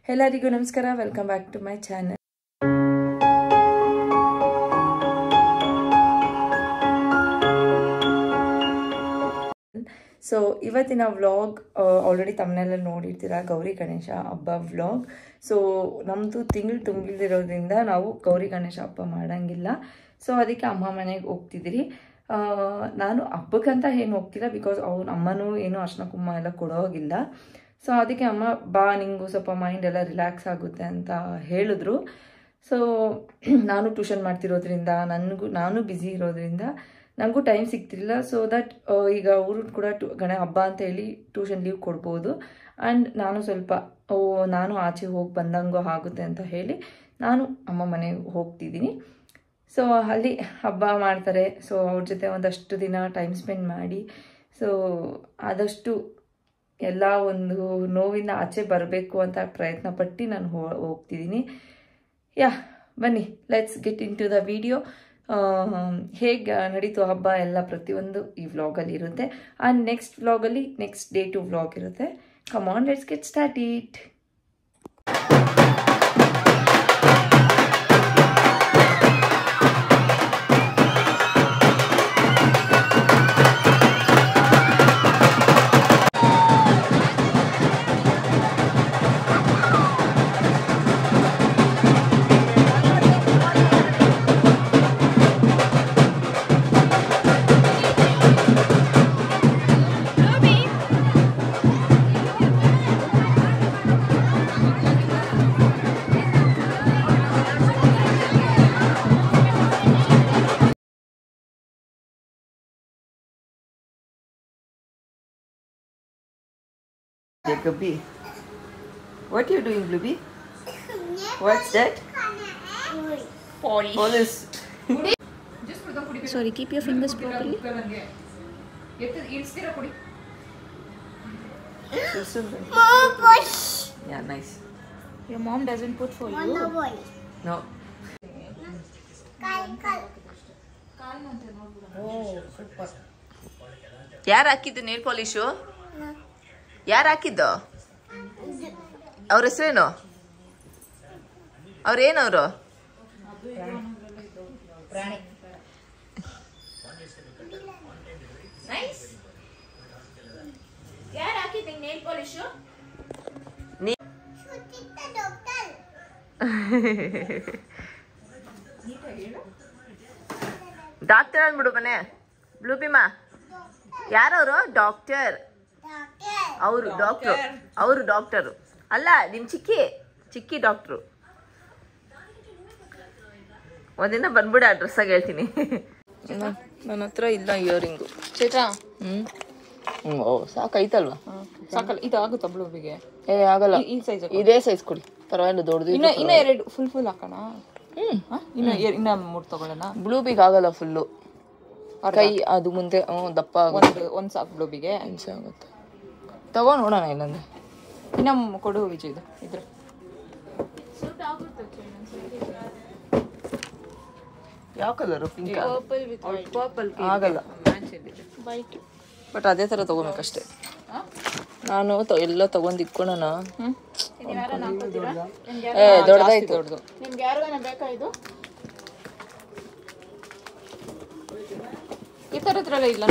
ಎಲ್ಲರಿಗೂ ನಮಸ್ಕಾರ, welcome back to my channel. So ಇವತ್ತಿನ ವ್ಲಾಗ್ ಆಲ್ರೆಡಿ ತಮ್ಮನೆಲ್ಲ ನೋಡಿರ್ತೀರ, ಗೌರಿ ಗಣೇಶ ಹಬ್ಬ ವ್ಲಾಗ್. ಸೊ ನಮ್ಮದು ತಿಂಗಳು ತುಂಬಿಲ್ದಿರೋದ್ರಿಂದ ನಾವು ಗೌರಿ ಗಣೇಶ ಹಬ್ಬ ಮಾಡೋಂಗಿಲ್ಲ. ಸೊ ಅದಕ್ಕೆ ಅಮ್ಮ ಮನೆಗೆ ಹೋಗ್ತಿದ್ದೀರಿ. ನಾನು ಹಬ್ಬಕ್ಕಂತ ಏನು ಹೋಗ್ತಿಲ್ಲ, ಬಿಕಾಸ್ ಅವ್ರ ಅಮ್ಮನೂ ಏನು ಅರ್ಶಿನ ಕುಂಕುಮ ಎಲ್ಲ ಕೊಡೋಗಿಲ್ಲ. ಸೊ ಅದಕ್ಕೆ ಅಮ್ಮ ಬಾ, ನಿಂಗೂ ಸ್ವಲ್ಪ ಮೈಂಡ್ ಎಲ್ಲ ರಿಲ್ಯಾಕ್ಸ್ ಆಗುತ್ತೆ ಅಂತ ಹೇಳಿದ್ರು. ಸೊ ನಾನು ಟ್ಯೂಷನ್ ಮಾಡ್ತಿರೋದ್ರಿಂದ ನಾನು ಬ್ಯುಸಿ ಇರೋದ್ರಿಂದ ನನಗೂ ಟೈಮ್ ಸಿಗ್ತಿಲ್ಲ. ಸೊ ದಟ್ ಈಗ ಅವರು ಕೂಡ ಹಬ್ಬ ಅಂತ ಹೇಳಿ ಟ್ಯೂಷನ್ ಲೀವ್ ಕೊಡ್ಬೋದು. ಆ್ಯಂಡ್ ನಾನು ಸ್ವಲ್ಪ ನಾನು ಆಚೆ ಹೋಗಿ ಬಂದಂಗೂ ಆಗುತ್ತೆ ಅಂತ ಹೇಳಿ ನಾನು ಅಮ್ಮ ಮನೆಗೆ ಹೋಗ್ತಿದ್ದೀನಿ. ಸೊ ಅಲ್ಲಿ ಹಬ್ಬ ಮಾಡ್ತಾರೆ. ಸೊ ಅವ್ರ ಜೊತೆ ಒಂದಷ್ಟು ದಿನ ಟೈಮ್ ಸ್ಪೆಂಡ್ ಮಾಡಿ, ಸೊ ಆದಷ್ಟು ಎಲ್ಲ ಒಂದು ನೋವಿಂದ ಆಚೆ ಬರಬೇಕು ಅಂತ ಪ್ರಯತ್ನ ಪಟ್ಟು ನಾನು ಹೋಗ್ತಿದ್ದೀನಿ. ಬನ್ನಿ, let's get in to the video. ಹೇಗೆ ನಡೀತು ಹಬ್ಬ ಎಲ್ಲ ಪ್ರತಿಯೊಂದು ಈ ವ್ಲಾಗಲ್ಲಿ ಇರುತ್ತೆ. ಆ್ಯಂಡ್ ನೆಕ್ಸ್ಟ್ ವ್ಲಾಗಲ್ಲಿ ನೆಕ್ಸ್ಟ್ ಡೇ ಟು ವ್ಲಾಗ್ ಇರುತ್ತೆ. Come on, let's get start it. Bluebee, what are you doing, Bluebee? What's that? Polish. Sorry, keep your fingers properly. Yeah, nice. Your mom doesn't put for you. No. Oh, super. ಯಾರು ಹಾಕಿದ್ದು nail polish? ಯಾರು ಹಾಕಿದ್ದು? ಅವ್ರ ಹೆಸರೇನು? ಅವ್ರೇನವರು? ಯಾರು ಹಾಕಿದ್ದು nail polish? Doctor ಅಂದ್ಬಿಡು ಮನೆ. ಬ್ಲೂಬಿಮಾ ಯಾರವರು? ಡಾಕ್ಟರ್. ಅವರು ಡಾಕ್ಟರು ಅಲ್ಲ, ನಿಮ್ಮ ಚಿಕ್ಕಿ ಡಾಕ್ಟ್ರು. ಒಂದಿನ ಬಂದ್ಬಿಡ, ಅಡ್ರೆಸ್ಸಾಗಿ ಹೇಳ್ತೀನಿ. ನನ್ನ ಹತ್ರ ಇಲ್ಲ ಇಯರಿಂಗು. ಚೈತ್ರಾ, ಸಾಕೈತಲ್ವಾ? ಸಾಕಲ್ಲ, ಇದಾಗುತ್ತಾ ಬ್ಲೂಬಿಗೆ? ಆಗಲ್ಲ, ಈ ಸೈಜ್, ಇದೇ ಸೈಜ್ ಕೊಡಿ, ಪರವಾಗಿಲ್ಲ. ದೊಡ್ಡದು ಇನ್ನ ಎರಡು ಫುಲ್ ಹಾಕೋಣ. ಇನ್ನ 3 ತಗೊಳ್ಳೋಣ. ಬ್ಲೂಬಿಗೆ ಆಗಲ್ಲ ಫುಲ್ಲು, ಕೈ ಅದು ಮುಂದೆ ದಪ್ಪ ಒಂದು ಸಾಕು ಬ್ಲೂಬಿಗೆ. ಆಗುತ್ತೆ, ತಗೊಂಡು ನೋಡೋಣ. ಇಲ್ಲಂದ್ರೆ ಇನ್ನ ಕೊಡು ವಿಜಯ್, ಇದು ಇದ್ರೆ ಯಾವ ಕಲರು? ಪಿಂಕ್. ಪರ್ಪಲ್ ಆಗಲ್ಲ, ವೈಟ್. ಬಟ್ ಅದೇ ಥರ ತೊಗೋಬೇಕಷ್ಟೆ. ನಾನು ಎಲ್ಲ ತೊಗೊಂಡು ಇಟ್ಕೊಳ್ಳೋಣ. ದೊಡ್ಡದಾಯ್ತು. ನಿಮ್ಗೆ ಯಾರಿಗಾನ ಬೇಕಾ ಇದು? ಈ ಥರದ್ರಲ್ಲ ಇಲ್ಲ.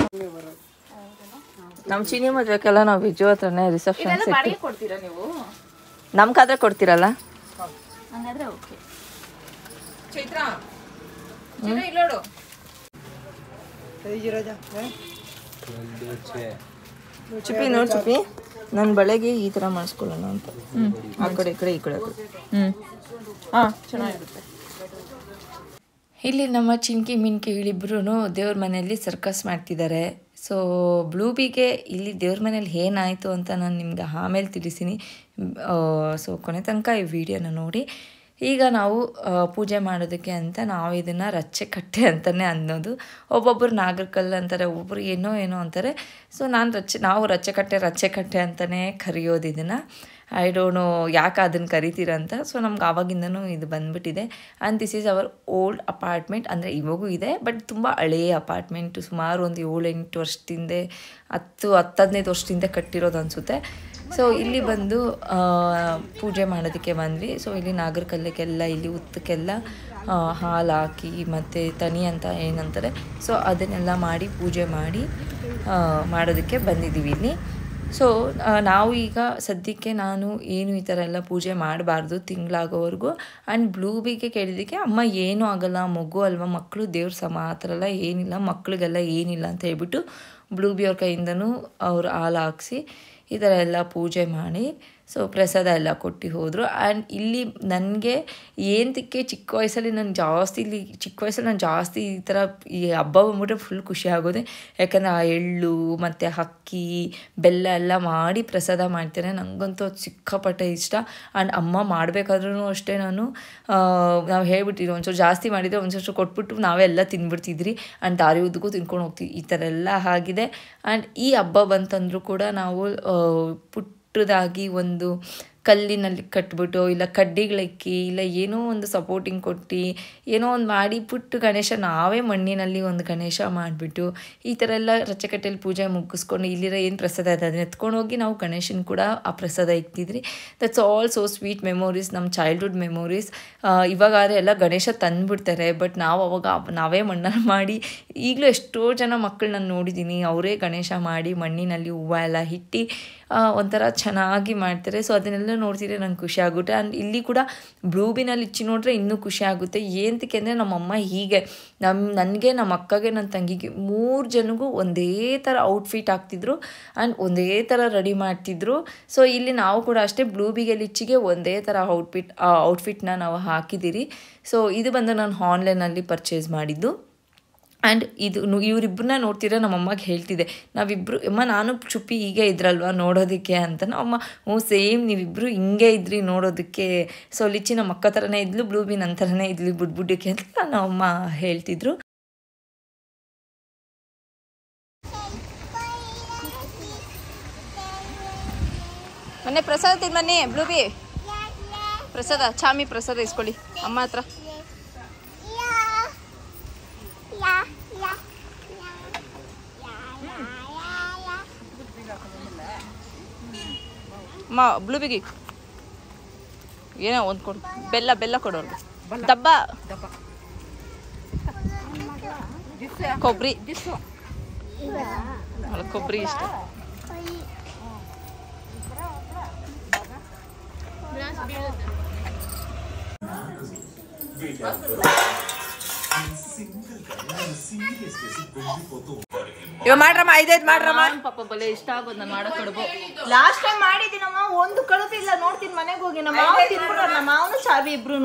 ನಮ್ಮ ಚೀನಿ ಮದುವೆಗೆಲ್ಲ ನಾವು ವಿಜು ಹತ್ರನೇ ರಿಸೆಪ್ಷನ್ ಕೊಡ್ತೀರಾ ನೀವು? ನಮ್ಗಾದ್ರೆ ಕೊಡ್ತೀರಲ್ಲ? ಹಂಗಾದ್ರೆ ಓಕೆ. ಚೈತ್ರಾ, ಇಲ್ಲೋಡು. ಚುಪ್ಪಿ ನೋಡಿ, ಚುಪ್ಪಿ ನನ್ನ ಬಳೆಗೆ ಈ ಥರ ಮಾಡಿಸ್ಕೊಳ್ಳೋಣ ಅಂತ. ಆ ಕಡೆ ಈ ಕಡೆ ಈ ಕಡೆ. ಚೆನ್ನಾಗಿರುತ್ತೆ. ಇಲ್ಲಿ ನಮ್ಮ ಚಿಂಕಿ ಮಿನ್ಕಿ ಇಳಿಬ್ರು ದೇವ್ರ ಮನೆಯಲ್ಲಿ ಸರ್ಕಸ್ ಮಾಡ್ತಿದ್ದಾರೆ. ಸೊ ಬ್ಲೂಬಿಗೆ ಇಲ್ಲಿ ದೇವ್ರ ಮನೇಲಿ ಏನಾಯಿತು ಅಂತ ನಾನು ನಿಮ್ಗೆ ಆಮೇಲೆ ತಿಳಿಸ್ತೀನಿ. ಸೊ ಕೊನೆ ತನಕ ಈ ವಿಡಿಯೋನ ನೋಡಿ. ಈಗ ನಾವು ಪೂಜೆ ಮಾಡೋದಕ್ಕೆ ಅಂತ ನಾವು ಇದನ್ನು ರಚ್ಚೆ ಕಟ್ಟೆ ಅಂತಲೇ ಅನ್ನೋದು. ಒಬ್ಬೊಬ್ಬರು ನಾಗರಕಲ್ಲು ಅಂತಾರೆ, ಒಬ್ಬೊಬ್ಬರು ಏನೋ ಅಂತಾರೆ. ಸೊ ನಾವು ರಚ್ಚೆ ಕಟ್ಟೆ ಅಂತಲೇ ಕರೆಯೋದು ಇದನ್ನು. ಐ ಡೋಂಟ್ ನೋ ಯಾಕೆ ಅದನ್ನು ಕರಿತೀರಂತ. ಸೊ ನಮ್ಗೆ ಆವಾಗಿಂದನೂ ಇದು ಬಂದುಬಿಟ್ಟಿದೆ. And this is our old apartment. ಅಂದರೆ ಇವಾಗೂ ಇದೆ, ಬಟ್ ತುಂಬ ಹಳೆಯ ಅಪಾರ್ಟ್ಮೆಂಟು. ಸುಮಾರು ಒಂದು 7-8 ವರ್ಷದಿಂದ 10-15 ವರ್ಷದಿಂದ ಕಟ್ಟಿರೋದು ಅನಿಸುತ್ತೆ. ಸೊ ಇಲ್ಲಿ ಬಂದು ಪೂಜೆ ಮಾಡೋದಕ್ಕೆ ಬಂದ್ವಿ. ಸೊ ಇಲ್ಲಿ ನಾಗರಕಲ್ಲಿಗೆಲ್ಲ ಇಲ್ಲಿ ಉತ್ತಕ್ಕೆಲ್ಲ ಹಾಲು ಹಾಕಿ ಮತ್ತು ತನಿ ಅಂತ ಏನಂತಾರೆ, ಸೊ ಅದನ್ನೆಲ್ಲ ಮಾಡಿ ಪೂಜೆ ಮಾಡೋದಕ್ಕೆ ಬಂದಿದ್ದೀವಿ ಇಲ್ಲಿ. ಸೊ ನಾವು ಈಗ ಸದ್ಯಕ್ಕೆ ನಾನು ಏನು ಈ ಥರ ಎಲ್ಲ ಪೂಜೆ ಮಾಡಬಾರ್ದು ತಿಂಗಳಾಗೋವರೆಗೂ. ಆ್ಯಂಡ್ ಬ್ಲೂಬಿಗೆ ಕೇಳಿದ್ದಕ್ಕೆ ಅಮ್ಮ ಏನೂ ಆಗೋಲ್ಲ, ಮಗು ಅಲ್ವಾ, ಮಕ್ಕಳು ದೇವ್ರ ಸಮ, ಆ ಥರ ಎಲ್ಲ ಏನಿಲ್ಲ, ಮಕ್ಕಳಿಗೆಲ್ಲ ಏನಿಲ್ಲ ಅಂತ ಹೇಳ್ಬಿಟ್ಟು ಬ್ಲೂಬಿ ಅವ್ರ ಕೈಯಿಂದನೂ ಅವ್ರು ಹಾಲು ಹಾಕ್ಸಿ ಈ ಥರ ಎಲ್ಲ ಪೂಜೆ ಮಾಡಿ ಸೊ ಪ್ರಸಾದ ಎಲ್ಲ ಕೊಟ್ಟು ಹೋದರು. ಆ್ಯಂಡ್ ಇಲ್ಲಿ ನನಗೆ ಏನಕ್ಕೆ ಚಿಕ್ಕ ವಯಸ್ಸಲ್ಲಿ ನಾನು ಜಾಸ್ತಿ ಈ ಥರ ಈ ಹಬ್ಬ ಬಂದ್ಬಿಟ್ರೆ ಫುಲ್ ಖುಷಿ ಆಗೋದೆ. ಯಾಕಂದರೆ ಆ ಎಳ್ಳು ಮತ್ತು ಅಕ್ಕಿ ಬೆಲ್ಲ ಎಲ್ಲ ಮಾಡಿ ಪ್ರಸಾದ ಮಾಡ್ತೇನೆ. ನನಗಂತೂ ಅದು ಸಿಕ್ಕಾಪಟ್ಟೆ ಇಷ್ಟ. ಆ್ಯಂಡ್ ಅಮ್ಮ ಮಾಡಬೇಕಾದ್ರೂ ಅಷ್ಟೇ ನಾವು ಹೇಳ್ಬಿಟ್ಟಿದ್ವಿ ಒಂಚೂರು ಜಾಸ್ತಿ ಮಾಡಿದರೆ ಒಂಚೂರು ಕೊಟ್ಬಿಟ್ಟು ನಾವೇ ಎಲ್ಲ ತಿಂದ್ಬಿಡ್ತಿದ್ರಿ. ಆ್ಯಂಡ್ ದಾರಿ ಉದ್ದಕ್ಕೂ ತಿನ್ಕೊಂಡು ಹೋಗ್ತೀವಿ. ಈ ಥರ ಎಲ್ಲ ಆಗಿದೆ. ಆ್ಯಂಡ್ ಈ ಹಬ್ಬ ಬಂತಂದರೂ ಕೂಡ ನಾವು ಪುಟ್ಟದಾಗಿ ಒಂದು ಕಲ್ಲಿನಲ್ಲಿ ಕಟ್ಬಿಟ್ಟು ಇಲ್ಲ ಕಡ್ಡಿಗಳಿಕ್ಕಿ ಇಲ್ಲ ಏನೋ ಒಂದು ಸಪೋರ್ಟಿಂಗ್ ಕೊಟ್ಟು ಏನೋ ಒಂದು ಮಾಡಿ ಪುಟ್ಟು ಗಣೇಶ ನಾವೇ ಮಣ್ಣಿನಲ್ಲಿ ಒಂದು ಗಣೇಶ ಮಾಡಿಬಿಟ್ಟು ಈ ಥರ ಎಲ್ಲ ರಚ್ಚಕಟ್ಟೆಯಲ್ಲಿ ಪೂಜೆ ಮುಗಿಸ್ಕೊಂಡು ಇಲ್ಲಿರೋ ಏನು ಪ್ರಸಾದ ಇದೆ ಅದನ್ನ ಎತ್ಕೊಂಡು ಹೋಗಿ ನಾವು ಗಣೇಶನ ಕೂಡ ಆ ಪ್ರಸಾದ ಇಕ್ತಿದ್ರಿ. That's all so sweet memories, ನಮ್ಮ ಚೈಲ್ಡ್ಹುಡ್ ಮೆಮೊರೀಸ್. ಇವಾಗಾದರೆ ಎಲ್ಲ ಗಣೇಶ ತಂದುಬಿಡ್ತಾರೆ, ಬಟ್ ನಾವು ಅವಾಗ ನಾವೇ ಮಣ್ಣಲ್ಲಿ ಮಾಡಿ, ಈಗಲೂ ಎಷ್ಟೋ ಜನ ಮಕ್ಕಳು ನಾನು ನೋಡಿದ್ದೀನಿ ಅವರೇ ಗಣೇಶ ಮಾಡಿ ಮಣ್ಣಿನಲ್ಲಿ ಹೂವು ಎಲ್ಲ ಇಟ್ಟು ಒಂಥರ ಚೆನ್ನಾಗಿ ಮಾಡ್ತಾರೆ. ಸೊ ಅದನ್ನೆಲ್ಲ ನೋಡ್ತಿದ್ರೆ ನಂಗೆ ಖುಷಿ ಆಗುತ್ತೆ. ಆ್ಯಂಡ್ ಇಲ್ಲಿ ಕೂಡ ಬ್ಲೂಬಿನಲ್ಲಿ ಇಚ್ಚಿ ನೋಡಿದ್ರೆ ಇನ್ನೂ ಖುಷಿ ಆಗುತ್ತೆ. ಏನಕ್ಕೆ ಅಂದರೆ ನಮ್ಮಮ್ಮ ಹೀಗೆ ನನಗೆ ನಮ್ಮ ಅಕ್ಕಗೆ ನನ್ನ ತಂಗಿಗೆ 3 ಜನಗೂ ಒಂದೇ ಥರ ಔಟ್ಫಿಟ್ ಹಾಕ್ತಿದ್ರು ಆ್ಯಂಡ್ ಒಂದೇ ಥರ ರೆಡಿ ಮಾಡ್ತಿದ್ರು. ಸೊ ಇಲ್ಲಿ ನಾವು ಕೂಡ ಅಷ್ಟೇ ಬ್ಲೂಬಿಗೆ ಲಿಚ್ಚಿಗೆ ಒಂದೇ ಥರ ಔಟ್ಫಿಟ್ನ ನಾವು ಹಾಕಿದ್ದೀರಿ. ಸೊ ಇದು ಬಂದು ನಾನು ಆನ್ಲೈನಲ್ಲಿ ಪರ್ಚೇಸ್ ಮಾಡಿದ್ದು. ಆ್ಯಂಡ್ ಇವರಿಬ್ಬರನ್ನ ನೋಡ್ತಿರೋ ನಮ್ಮಮ್ಮಗೆ ಹೇಳ್ತಿದ್ದೆ, ನಾವಿಬ್ಬರು ಅಮ್ಮ ನಾನು ಚುಪ್ಪಿ ಹೀಗೆ ಇದ್ರಲ್ವ ನೋಡೋದಕ್ಕೆ ಅಂತ. ಅಮ್ಮ ಸೇಮ್ ನೀವಿಬ್ಬರು ಹಿಂಗೆ ಇದ್ರಿ ನೋಡೋದಕ್ಕೆ. ಸೊ ಲಿಚ್ಚಿ ನಮ್ಮ ಅಕ್ಕ ಥರನೇ ಇದ್ಲು, ಬ್ಲೂಬಿ ನನ್ನ ಥರನೇ ಇದ್ಲಿ ಬುಡ್ಬುಡ್ಡಕ್ಕೆ ಅಂತ ನಮ್ಮಮ್ಮ ಹೇಳ್ತಿದ್ರು. ಮೊನ್ನೆ ಪ್ರಸಾದ ತಿನ್ಬನ್ನಿ ಬ್ಲೂಬಿ, ಪ್ರಸಾದ ಚಾಮಿ ಪ್ರಸಾದ ಇಸ್ಕೊಳ್ಳಿ ಅಮ್ಮ ಹತ್ರ. ಅಮ್ಮ ಬ್ಲೂಬಿಗೆ ಏನೋ ಒಂದು ಕೊಡು, ಬೆಲ್ಲ ಕೊಡೋರು, ದಬ್ಬ ಕೊಬ್ಬರಿ ಇಷ್ಟ. ಇವ ಮಾಡ್ರಮ್ಮ 5 ಮಾಡ್ರಮ್ಮ. ಪಾಪ ಬಲೆ ಇಷ್ಟ ಆಗೋದು ನಾನು ಮಾಡೋ ಕಡುಬು. ಲಾಸ್ಟ್ ಟೈಮ್ ಮಾಡಿದ್ದೀನಮ್ಮ, ಒಂದು ಕಡುಬು ಇಲ್ಲ. ನೋಡ್ತೀನಿ ಮನೆಗೆ ಹೋಗಿ ನಮ್ಮ ಮಾವ ತಿನ್ಬಿಟ್ರು, ನಮ್ಮ ಮಾವನು ಚಾವಿ ಇಬ್ರು.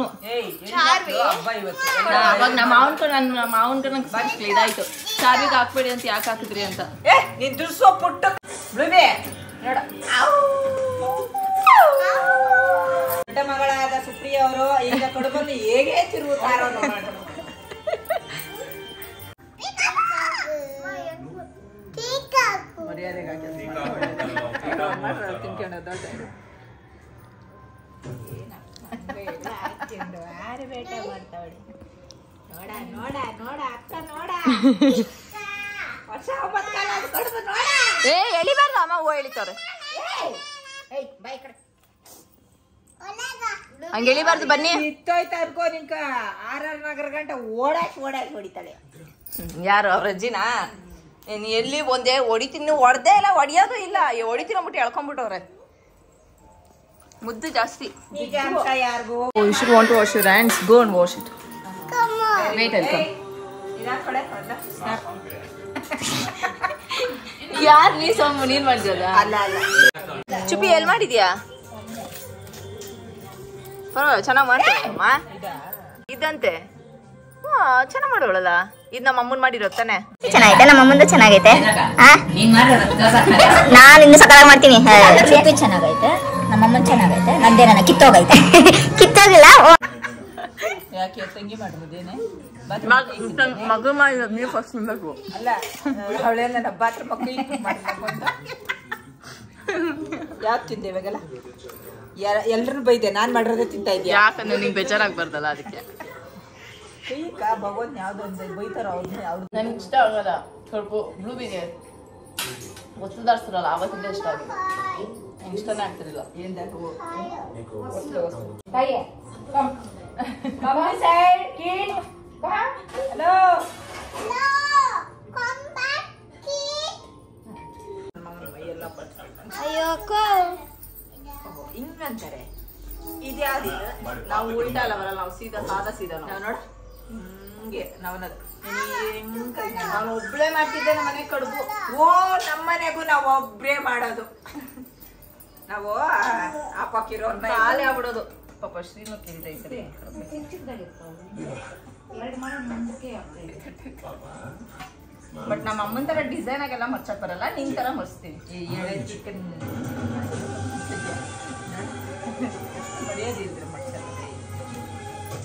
ಅವಾಗ ನಮ್ಮ ಮಾವನ್ಕ ನಂಗೆ ಇದಾಯ್ತು, ಚಾವಿಗೆ ಹಾಕ್ಬೇಡಿ ಅಂತ ಯಾಕೆ ಹಾಕಿದ್ರಿ ಅಂತ. ನೀನ್ ದುರ್ಸೋ ಪುಟ್ಟು ಬ್ಲೂಬಿ ನೋಡ. ದೊಡ್ಡ ಮಗಳಾದ ಸುಪ್ರಿಯ ಅವರು ಈಗ ಕಡುಬನ್ನು ಹೇಗೆ ತಿರುಗುತ್ತಾರೋ ನೋಡೋಣ. ಎಳಿಬಾರ್ದು ಅಮ್ಮ, ಹೂ ಎಳಿತವ್ರೆ. ಹಂಗೆ ಎಳಿಬಾರ್ದು, ಬನ್ನಿ. ಇತ್ತೋಯ್ತಾ ಅನ್ಕೋ ನಿನ್ಕ 6 ನಗರ ಗಂಟೆ ಓಡಾಕಿ ಹೊಡಿತಾಳೆ. ಯಾರು ಅವ್ರ ಅಜ್ಜಿನಾ? ನೀ ಎಲ್ಲಿ ಒಂದೇ ಹೊಡಿತೀನಿ, ಹೊಡೆದೇ ಇಲ್ಲ, ಹೊಡಿಯೋದು ಇಲ್ಲ, ಹೊಡಿತೀನಿ ಅಂದ್ಬಿಟ್ಟು ಎಳ್ಕೊಂಡ್ಬಿಟ್ಟವ್ರೆ. ಮುದ್ದು ಜಾಸ್ತಿ. ಯಾರಿಗೂ You should want to wash your hands. Go and wash it. Wait, I'll come. ಯಾರು ನೀ ಸೊಮ್ಮು ನೀನ್ ಮಾಡಿದ್ಯಲ್ಲ? ಚುಪ್ಪಿ ಎಲ್ಲಿ ಮಾಡಿದ್ಯಾ? ಪರವಾಗಿಲ್ಲ, ಚೆನ್ನಾಗಿ ಮಾಡ್ತಾಳಮ್ಮ ಇದಂತೆ. ಚೆನ್ನಾಗಿ ಮಾಡೋಳಲ್ಲ. ಇದು ನಮ್ಮ ಅಮ್ಮನ್ ಮಾಡಿರೋ ತಾನೆ? ಚೆನ್ನಾಗೈತೆ, ನಮ್ಮ ಅಮ್ಮಂದು ಚೆನ್ನಾಗೈತೆ. ನಾನು ಇನ್ನು ಸಕಾಲಾಗಿ ಮಾಡ್ತೀನಿ. ಚುಪ್ಪಿ ಚೆನ್ನಾಗೈತೆ, ನಮ್ಮ ಅಮ್ಮನ್ ಚೆನ್ನಾಗೈತೆ, ನಂದೇನ ಕಿತ್ತೋಗೈತೆ. ಕಿತ್ತೋಗಿಲ್ಲ. ಯಾಕೆ ತಂಗಿ ಮಾಡ್ಬೋದೇನೆ? ಮಗು ಮಾಡಿರೋದು ನೀವು ಫಸ್ಟ್ ತಿನ್ಬೇಕು. ಅಲ್ಲ ಅವಳೇ ನನ್ನ ಬಾತ್ರ ಮಕ್ಕಳು ಯಾಕೆ ತಿಂದೆ ಇವಾಗೆಲ್ಲ? ಎಲ್ರು ಬೈದೆ, ನಾನ್ ಮಾಡಿರೋದೇ ತಿಂತಾ ಇದ್ಯಾ? ಯಾಕಂದ್ರೆ ನಿಂಗೆ ಬೇಜಾರಾಗ್ಬಾರ್ದಲ್ಲ ಅದಕ್ಕೆ. ಈಗ ಭಗವಂತ ಯಾವ್ದೊಂದು ಬೈತಾರ ಅವ್ರು. ನನ್ಗೆ ಇಷ್ಟ ಆಗಲ್ಲ ಸ್ವಲ್ಪ ಬ್ಲೂಬಿಗೆ ಒತ್ತುದಾಡ್ಸ್ತಾರಲ್ಲ, ಆವತ್ತಿಂದ ಇಷ್ಟ ಆಗಿದೆ. ಇಷ್ಟನೇ ಆಗ್ತಿರಲಿಲ್ಲ ಏನ್ ಹಿಂಗಂತಾರೆ ಇದ್ಯಾವ್ದು ನಾವು ಉಲ್ಟಾ ಅಲ್ಲ ಬರಲ್ಲ ನಾವು ಸೀದಾ ಸೀದಾ ನಾವು ನೋಡ ಹಿಂಗೆ ನಾನು ಒಬ್ಳೆ ಮಾಡ್ತಿದ್ದೆ ನಮ್ಮ ಮನೆ ಕಡುಬು ನಮ್ಮನೆಗೂ ನಾವು ಒಬ್ರೇ ಮಾಡೋದು ನಾವು ಹಾಕಿರೋ ಖಾಲಿ ಆಗ್ಬಿಡೋದು ಪಾಪ ಶ್ರೀನು ಕೇಳಿದೆ ಈ ಸರಿ ಬಟ್ ನಮ್ಮ ಅಮ್ಮನ ತರ ಡಿಸೈನ್ ಆಗೆಲ್ಲ ಮರ್ಚಕ್ ಬರಲ್ಲ ನಿನ್ ತರ ಮರ್ಸ್ತೀನಿ ಚಿಕನ್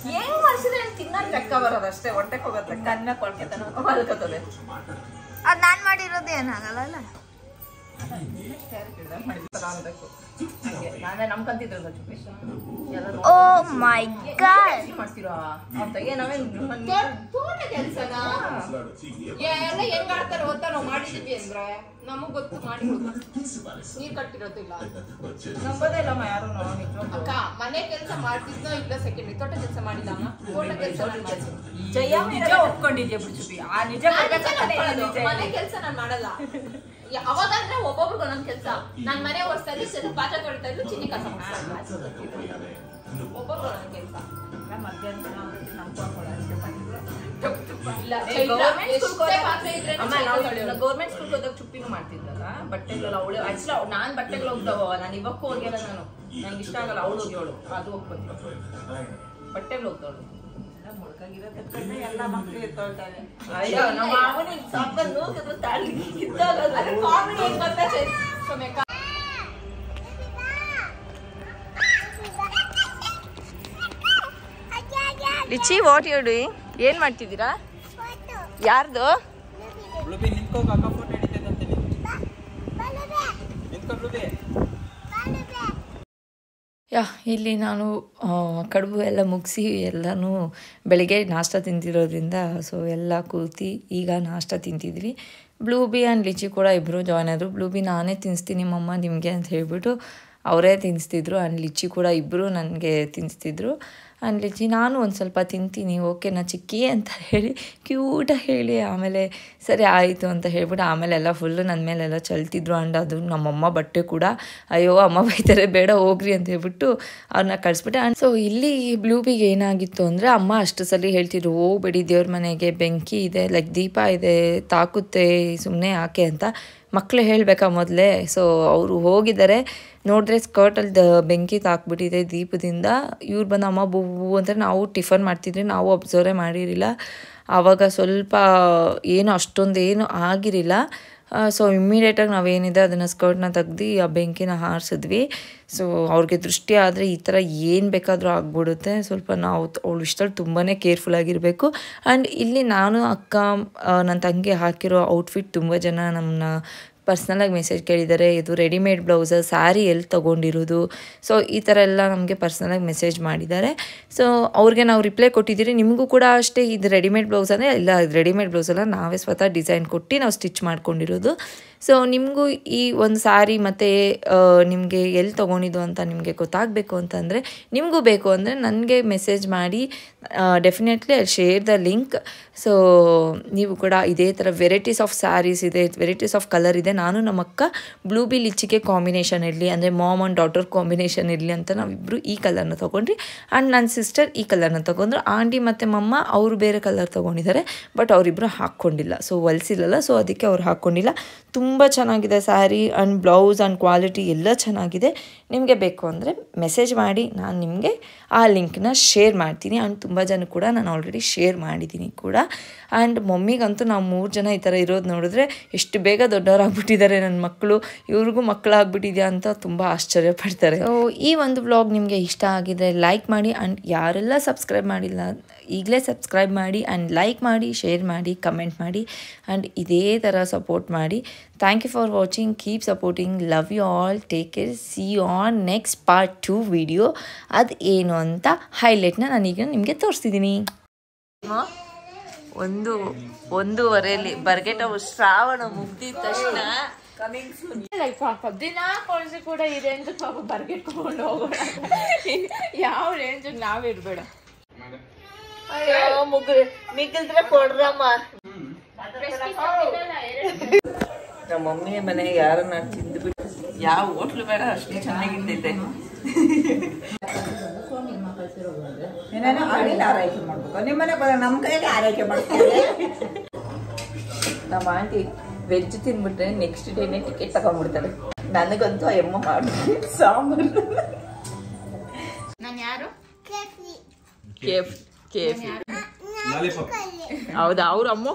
ಹೆಂಗ್ ಮರ್ಸಿದ್ರೆ ತಿನ್ನೋದ್ ಲೆಕ್ಕ ಬರೋದು ಅಷ್ಟೇ ಹೊಟ್ಟೆಗೆ ಹೋಗತ್ತೆ ಕನ್ನ ಕೊಳ್ಕೆತನ ಮಲ್ಕತ್ತದೆ ಅದ್ ನಾನ್ ಮಾಡಿರೋದು ಏನಾಗಲ್ಲ ನಾನೇ ನಮ್ಕಂತಿದ್ರಲ್ಲ ಓ ಮೈ ಗಾಡ್ ಮಾಡ್ತೀರಾ ಅಂತ ತೋಟ ಕೆಲ್ಸನ ಎಲ್ಲ ಹೆಂಗ್ ಆಡ್ತಾರೆ ಗೊತ್ತಾ ನಾವು ಮಾಡಿದೀವಿ ಅಂದ್ರೆ ನಮಗ್ ಗೊತ್ತು ಮಾಡಿ ನೀರ್ ಕಟ್ಟಿರೋದಿಲ್ಲ ನಂಬೋದೇ ಇಲ್ಲಮ್ಮ ಯಾರು ಅಕ್ಕ ಮನೆ ಕೆಲ್ಸ ಮಾಡ್ತಿದ್ನೋ ಇಲ್ಲ ಸೆಕೆಂಡ್ ತೋಟ ಕೆಲ್ಸ ಮಾಡಿದಮ್ಮ ತೋಟ ಕೆಲ್ಸ ನಿಜ ಒಪ್ಕೊಂಡಿದ್ಯಾ ಬಿಡ್ಸುಬಿ ಆ ನಿಜ ಮನೆ ಕೆಲ್ಸ ನಾನ್ ಮಾಡಲ್ಲ ಅವಾಗಂದ್ರೆ ಒಬ್ಬೊಬ್ರಿಗೆ ಒಂದೊಂದ್ ಕೆಲ್ಸ ನಾನ್ ಮನೆ ಓಡಿಸ್ತಾ ಇದ್ರು ಪಾತ್ರೆ ತೊಳಿತಾ ಇದ್ರು ಚಿನ್ನಿ ಕಸ ಒಬ್ಬೊಬ್ರು ಒಂದೊಂದ್ ಕೆಲ್ಸ ಗೌರ್ಮೆಂಟ್ ಸ್ಕೂಲ್ ಹೋದಾಗ ಚುಪ್ಪಿನೂ ಮಾಡ್ತಿದ್ದಲ್ಲ ಬಟ್ಟೆಗಳು ಅವಳು ಆಕ್ಚುಲಿ ನಾನ್ ಬಟ್ಟೆಗಳು ಹೋಗ್ತಾವ ನಾನು ಇವಕ್ಕೂ ಹೋಗ್ಯಾರ ನಾನು ನಂಗೆ ಇಷ್ಟ ಆಗಲ್ಲ ಅವಳು ಹೋಗ್ಯವಳು ಅದು ಹೋಗ್ಬಂದು ಬಟ್ಟೆಗಳು ಹೋಗ್ತಾವಳು ಎಲ್ಲ ಮಕ್ಳು ಇರ್ತೋಳ್ತಾರೆ ಅಯ್ಯೋ ನಮ್ಮ ಅವನಿಗೆ ಸ್ವಲ್ಪ ನೋಕಿದ್ರು ತಾಳಿ ಕಾಮಿಡಿ ಹೆಂಗ್ ಬರ್ತಾ ಲಿಚಿ ವಾಟ್ ಯು ಡೂಯಿಂಗ್ ಏನ್ ಮಾಡ್ತಿದ್ದೀರಾ ಯಾರ್ದು ಇಲ್ಲಿ ನಾನು ಕಡುಬು ಎಲ್ಲ ಮುಗಿಸಿ ಎಲ್ಲನೂ ಬೆಳಗ್ಗೆ ನಾಷ್ಟ ತಿಂತಿರೋದ್ರಿಂದ ಸೊ ಎಲ್ಲ ಕೂತಿ ಈಗ ನಾಷ್ಟ ತಿಂತಿದ್ವಿ. ಬ್ಲೂಬಿ ಆ್ಯಂಡ್ ಲಿಚಿ ಕೂಡ ಇಬ್ಬರು ಜಾಯ್ನ್ ಆದರು. ಬ್ಲೂಬಿ ನಾನೇ ತಿನ್ನಿಸ್ತೀನಿ ಮಮ್ಮ ನಿಮಗೆ ಅಂತ ಹೇಳಿಬಿಟ್ಟು ಅವರೇ ತಿನ್ನಿಸ್ತಿದ್ರು. ಆ್ಯಂಡ್ ಲಿಚಿ ಕೂಡ ಇಬ್ಬರು ನನಗೆ ತಿನ್ನಿಸ್ತಿದ್ರು. ಆ್ಯಂಡ್ ಲಿಚಿ ನಾನು ಒಂದು ಸ್ವಲ್ಪ ತಿಂತೀನಿ ಓಕೆನಾ ಚಿಕ್ಕಿ ಅಂತ ಹೇಳಿ ಕ್ಯೂಟಾಗಿ ಹೇಳಿ ಆಮೇಲೆ ಸರಿ ಆಯಿತು ಅಂತ ಹೇಳ್ಬಿಟ್ಟು ಆಮೇಲೆ ಎಲ್ಲ ಫುಲ್ಲು ನನ್ನ ಮೇಲೆಲ್ಲ ಚಲ್ತಿದ್ರು. ಆ್ಯಂಡ್ ಅದು ನಮ್ಮಮ್ಮ ಬಟ್ಟೆ ಕೂಡ ಅಯ್ಯೋ ಅಮ್ಮ ಬೈತಾರೆ ಬೇಡ ಹೋಗ್ರಿ ಅಂತ ಹೇಳ್ಬಿಟ್ಟು ಅವ್ರನ್ನ ಕಳಿಸ್ಬಿಟ್ಟೆ. ಆ್ಯಂಡ್ ಸೊ ಇಲ್ಲಿ ಬ್ಲೂಬಿಗೆ ಏನಾಗಿತ್ತು ಅಂದರೆ ಅಮ್ಮ ಅಷ್ಟು ಸಲ ಹೇಳ್ತಿದ್ರು ಹೋಗ್ಬೇಡಿ ದೇವ್ರ ಮನೆಗೆ ಬೆಂಕಿ ಇದೆ ಲೈಕ್ ದೀಪ ಇದೆ ತಾಕುತ್ತೆ ಸುಮ್ಮನೆ ಯಾಕೆ ಅಂತ. ಮಕ್ಕಳು ಹೇಳಬೇಕಾ ಮೊದಲೇ. ಸೊ ಅವರು ಹೋಗಿದ್ದಾರೆ ನೋಡಿದ್ರೆ ಸ್ಕರ್ಟಲ್ಲಿ ಬೆಂಕಿ ತಾಕ್ಬಿಟ್ಟಿದೆ ದೀಪದಿಂದ. ಇವ್ರು ಬಂದು ಅಮ್ಮ ಬೂವು ಅಂತ ನಾವು ಟಿಫನ್ ಮಾಡ್ತಿದ್ರಿ ನಾವು ಅಬ್ಸರ್ವೇ ಮಾಡಿರಲಿಲ್ಲ. ಆವಾಗ ಸ್ವಲ್ಪ ಏನು ಅಷ್ಟೊಂದೇನು ಆಗಿರಲಿಲ್ಲ. ಸೊ ಇಮ್ಮಿಡಿಯೇಟಾಗಿ ನಾವೇನಿದೆ ಅದನ್ನು ಸ್ಕರ್ಟ್ನ ತೆಗ್ದು ಆ ಬೆಂಕಿನ ಹಾರಿಸಿದ್ವಿ. ಸೊ ಅವ್ರಿಗೆ ದೃಷ್ಟಿ ಆದರೆ ಈ ಥರ ಏನು ಬೇಕಾದರೂ ಆಗ್ಬಿಡುತ್ತೆ. ಸ್ವಲ್ಪ ನಾವು ಅವಳು ಇಷ್ಟಲ್ಲಿ ತುಂಬಾ ಕೇರ್ಫುಲ್ಲಾಗಿರಬೇಕು. ಆ್ಯಂಡ್ ಇಲ್ಲಿ ನಾನು ಅಕ್ಕ ನನ್ನ ತಂಗಿ ಹಾಕಿರೋ ಔಟ್ಫಿಟ್ ತುಂಬ ಜನ ನಮ್ಮನ್ನ ಪರ್ಸ್ನಲಾಗಿ ಮೆಸೇಜ್ ಕೇಳಿದ್ದಾರೆ ಇದು ರೆಡಿಮೇಡ್ ಬ್ಲೌಸ ಸ್ಯಾರಿ ಎಲ್ಲಿ ತೊಗೊಂಡಿರೋದು. ಸೊ ಈ ಥರ ಎಲ್ಲ ನಮಗೆ ಪರ್ಸ್ನಲಾಗಿ ಮೆಸೇಜ್ ಮಾಡಿದ್ದಾರೆ. ಸೊ ಅವ್ರಿಗೆ ನಾವು ರಿಪ್ಲೈ ಕೊಟ್ಟಿದ್ದೀರಿ ನಿಮಗೂ ಕೂಡ ಅಷ್ಟೇ ಇದು ರೆಡಿಮೇಡ್ ಬ್ಲೌಸ್ ಅಂದರೆ ಇಲ್ಲ ಇದು ರೆಡಿಮೇಡ್ ಬ್ಲೌಸ್ ಅಲ್ಲ ನಾವೇ ಸ್ವತಃ ಡಿಸೈನ್ ಕೊಟ್ಟು ನಾವು ಸ್ಟಿಚ್ ಮಾಡ್ಕೊಂಡಿರೋದು. ಸೊ ನಿಮಗೂ ಈ ಒಂದು ಸ್ಯಾರಿ ಮತ್ತು ನಿಮಗೆ ಎಲ್ಲಿ ತೊಗೊಂಡಿದ್ದು ಅಂತ ನಿಮಗೆ ಗೊತ್ತಾಗಬೇಕು ಅಂತಂದರೆ ನಿಮಗೂ ಬೇಕು ಅಂದರೆ ನನಗೆ ಮೆಸೇಜ್ ಮಾಡಿ definitely I share the link. So ನೀವು ಕೂಡ ಇದೇ ಥರ ವೆರೈಟೀಸ್ ಆಫ್ ಸ್ಯಾರೀಸ್ ಇದೆ ವೆರೈಟೀಸ್ ಆಫ್ ಕಲರ್ ಇದೆ. ನಾನು ನಮ್ಮ ಅಕ್ಕ ಬ್ಲೂಬಿ ಲಿಚಿಗೆ ಕಾಂಬಿನೇಷನ್ ಇರಲಿ ಅಂದರೆ ಮಾಮ್ ಆ್ಯಂಡ್ ಡಾಟರ್ ಕಾಂಬಿನೇಷನ್ ಇರಲಿ ಅಂತ ನಾವಿಬ್ಬರು ಈ ಕಲರ್ನ ತೊಗೊಂಡ್ರಿ. ಆ್ಯಂಡ್ ನನ್ನ ಸಿಸ್ಟರ್ ಈ ಕಲರ್ನ ತೊಗೊಂಡ್ರು. ಆಂಟಿ ಮತ್ತು ಮಮ್ಮ ಅವರು ಬೇರೆ ಕಲರ್ ತೊಗೊಂಡಿದ್ದಾರೆ ಬಟ್ ಅವರಿಬ್ಬರು ಹಾಕ್ಕೊಂಡಿಲ್ಲ. ಸೊ ಹೊಲಿಸಿಲ್ಲಲ್ಲ ಸೊ ಅದಕ್ಕೆ ಅವ್ರು ಹಾಕ್ಕೊಂಡಿಲ್ಲ. ತುಂಬ ಚೆನ್ನಾಗಿದೆ sari and blouse and quality ಎಲ್ಲ ಚೆನ್ನಾಗಿದೆ. ನಿಮಗೆ ಬೇಕು ಅಂದರೆ ಮೆಸೇಜ್ ಮಾಡಿ ನಾನು ನಿಮಗೆ ಆ ಲಿಂಕ್ನ ಶೇರ್ ಮಾಡ್ತೀನಿ. ಆ್ಯಂಡ್ ತುಂಬ ಜನ ಕೂಡ ನಾನು ಆಲ್ರೆಡಿ ಶೇರ್ ಮಾಡಿದ್ದೀನಿ ಕೂಡ. ಆ್ಯಂಡ್ ಮಮ್ಮಿಗಂತೂ ನಾವು 3 ಜನ ಈ ಥರ ಇರೋದು ನೋಡಿದ್ರೆ ಎಷ್ಟು ಬೇಗ ದೊಡ್ಡವರಾಗ್ಬಿಟ್ಟಿದ್ದಾರೆ ನನ್ನ ಮಕ್ಕಳು ಇವ್ರಿಗೂ ಮಕ್ಕಳಾಗ್ಬಿಟ್ಟಿದೆಯಾ ಅಂತ ತುಂಬ ಆಶ್ಚರ್ಯ ಪಡ್ತಾರೆ. ಸೊ ಈ ಒಂದು ವ್ಲಾಗ್ ನಿಮಗೆ ಇಷ್ಟ ಆಗಿದೆ ಲೈಕ್ ಮಾಡಿ. ಆ್ಯಂಡ್ ಯಾರೆಲ್ಲ ಸಬ್ಸ್ಕ್ರೈಬ್ ಮಾಡಿಲ್ಲ ಈಗಲೇ ಸಬ್ಸ್ಕ್ರೈಬ್ ಮಾಡಿ ಆ್ಯಂಡ್ ಲೈಕ್ ಮಾಡಿ ಶೇರ್ ಮಾಡಿ ಕಮೆಂಟ್ ಮಾಡಿ ಆ್ಯಂಡ್ ಇದೇ ಥರ ಸಪೋರ್ಟ್ ಮಾಡಿ. Thank you for watching keep supporting love you all take care see you on next part 2 video. ಅದು ಏನು ಅಂತ ಹೈಲೈಟ್ನ ನಾನೀಗ ನಿಮಗೆ ತೋರಿಸ್ತಿದ್ದೀನಿ. 1:30 ಬರ್ಗೆಟ ಶ್ರಾವಣ ಮುಗ್ದಿದ ತಕ್ಷಣ ಲೈಕ್ ಪಾಪ ದಿನ ಕೊಳ್ಸಿ ಕೂಡ ಈ ರೇಂಜ್ ಪಾಪ ಬರ್ಗಿಟ್ಕೊಂಡು ಹೋಗೋಣ. ಯಾವ ರೇಂಜ್ ನಾವಿರ್ಬೇಡ. ಅಯ್ಯೋ ಮಿಗಿಲ್ದ್ರೆ ಕೊಡ್ರಮ್ಮ. ನಮ್ಮ ಮಮ್ಮಿಯ ಮನೆಗೆ ಯಾರನ್ನ ತಿಂದ್ಬಿಟ್ಟು ಯಾವ ಹೋಟ್ಲು ಬೇಡ ಅಷ್ಟೇ ಚೆನ್ನಾಗಿರ್ತೈತೆ. ಆರೈಕೆ ಮಾಡ್ಬೇಕು ನಿಮ್ಮನೆ ನಮ್ಮ ಕೈಯಲ್ಲಿ ಆರೈಕೆ ಮಾಡ್ತೀವಿ. ನಮ್ಮ ಆಂಟಿ ವೆಜ್ ತಿನ್ಬಿಟ್ರೆ ನೆಕ್ಸ್ಟ್ ಡೇನೆ ಟಿಕೆಟ್ ತಗೊಂಡ್ಬಿಡ್ತಾರೆ. ನನಗಂತೂ ಅಮ್ಮ ಮಾಡಿ ಸಾಂಬಾರು. ನಾನು ಯಾರು ಕೇಫ್ ಹೌದಾ ಅವ್ರ ಅಮ್ಮ